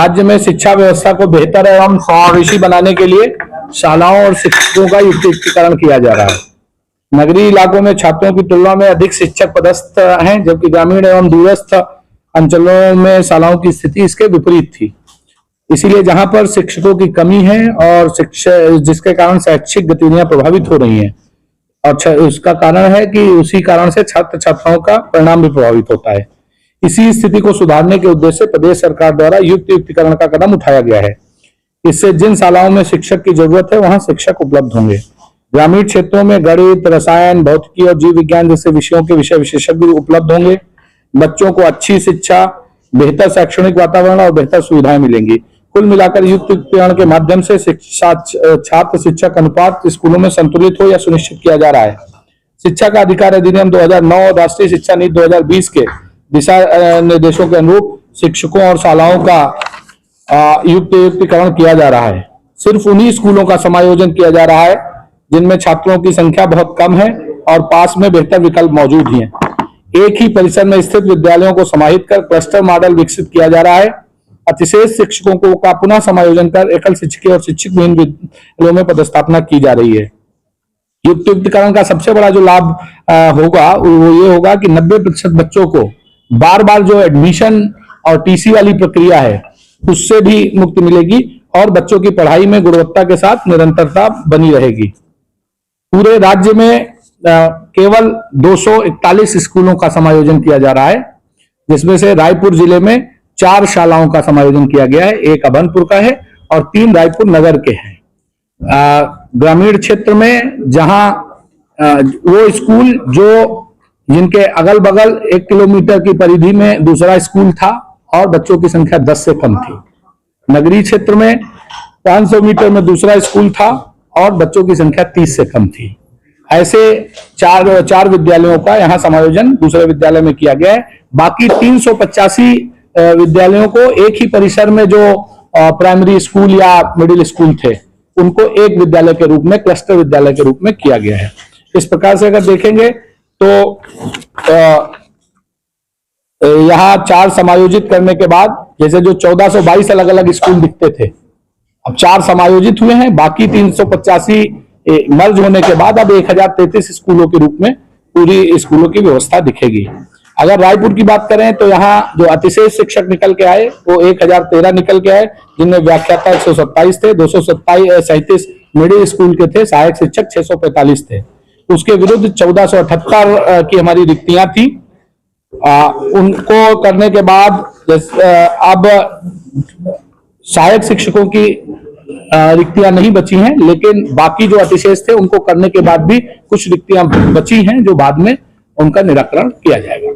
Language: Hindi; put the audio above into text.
राज्य में शिक्षा व्यवस्था को बेहतर एवं समावेशी बनाने के लिए शालाओं और शिक्षकों का युक्तिकरण किया जा रहा है। नगरीय इलाकों में छात्रों की तुलना में अधिक शिक्षक पदस्थ हैं, जबकि ग्रामीण एवं दूरस्थ अंचलों में शालाओं की स्थिति इसके विपरीत थी। इसीलिए जहां पर शिक्षकों की कमी है और शिक्षा जिसके कारण शैक्षिक गतिविधियां प्रभावित हो रही हैं, और उसका कारण है कि उसी कारण से छात्र छात्राओं का परिणाम भी प्रभावित होता है। इसी स्थिति को सुधारने के उद्देश्य से प्रदेश सरकार द्वारा युक्तिकरण का कदम उठाया गया है। इससे जिन शालाओं में शिक्षक की जरूरत है वहां शिक्षक उपलब्ध होंगे। ग्रामीण क्षेत्रों में गणित, रसायन, भौतिकी और जीव विज्ञान जैसे विषयों के विषय विशेषज्ञ उपलब्ध होंगे। बच्चों को अच्छी शिक्षा, बेहतर शैक्षणिक वातावरण और बेहतर सुविधाएं मिलेंगी। कुल मिलाकर युक्तिकरण के माध्यम से छात्र शिक्षक अनुपात स्कूलों में संतुलित हो यह सुनिश्चित किया जा रहा है। शिक्षा का अधिकार अधिनियम 2009 और राष्ट्रीय शिक्षा नीति 2020 के दिशा निर्देशों के अनुरूप शिक्षकों और शालाओं का युक्तिकरण किया जा रहा है। सिर्फ उन्हीं स्कूलों का समायोजन किया जा रहा है जिनमें छात्रों की संख्या बहुत कम है और पास में बेहतर विकल्प मौजूद ही हैं। एक ही परिसर में स्थित विद्यालयों को समाहित कर क्लस्टर मॉडल विकसित किया जा रहा है। अतिशेष शिक्षकों को का पुनः समायोजन कर एकल शिक्षकीय और शिक्षक विहीन विद्यालयों में पदस्थापना की जा रही है। युक्तिकरण का सबसे बड़ा जो लाभ होगा वो ये होगा कि 90% बच्चों को बार बार जो एडमिशन और टीसी वाली प्रक्रिया है उससे भी मुक्ति मिलेगी और बच्चों की पढ़ाई में गुणवत्ता के साथ निरंतरता बनी रहेगी। पूरे राज्य में केवल 241 स्कूलों का समायोजन किया जा रहा है, जिसमें से रायपुर जिले में 4 शालाओं का समायोजन किया गया है। एक अभनपुर का है और 3 रायपुर नगर के हैं। ग्रामीण क्षेत्र में जहां वो स्कूल जो जिनके अगल बगल 1 किलोमीटर की परिधि में दूसरा स्कूल था और बच्चों की संख्या 10 से कम थी। नगरीय क्षेत्र में 500 मीटर में दूसरा स्कूल था और बच्चों की संख्या 30 से कम थी। ऐसे चार विद्यालयों का यहाँ समायोजन दूसरे विद्यालय में किया गया है। बाकी 385 विद्यालयों को एक ही परिसर में जो प्राइमरी स्कूल या मिडिल स्कूल थे उनको एक विद्यालय के रूप में, क्लस्टर विद्यालय के रूप में किया गया है। इस प्रकार से अगर देखेंगे तो यहाँ 4 समायोजित करने के बाद जैसे जो 1422 अलग अलग स्कूल दिखते थे, अब 4 समायोजित हुए हैं। बाकी 385 मर्ज होने के बाद अब 1033 स्कूलों के रूप में पूरी स्कूलों की व्यवस्था दिखेगी। अगर रायपुर की बात करें तो यहाँ जो अतिशेष शिक्षक निकल के आए वो 1013 निकल के आए, जिनमें व्याख्याता 127 थे, 237 मिडिल स्कूल के थे, सहायक शिक्षक 645 थे। उसके विरुद्ध 1478 की हमारी रिक्तियां थी। उनको करने के बाद अब सहायक शिक्षकों की रिक्तियां नहीं बची हैं, लेकिन बाकी जो अतिशेष थे उनको करने के बाद भी कुछ रिक्तियां बची हैं जो बाद में उनका निराकरण किया जाएगा।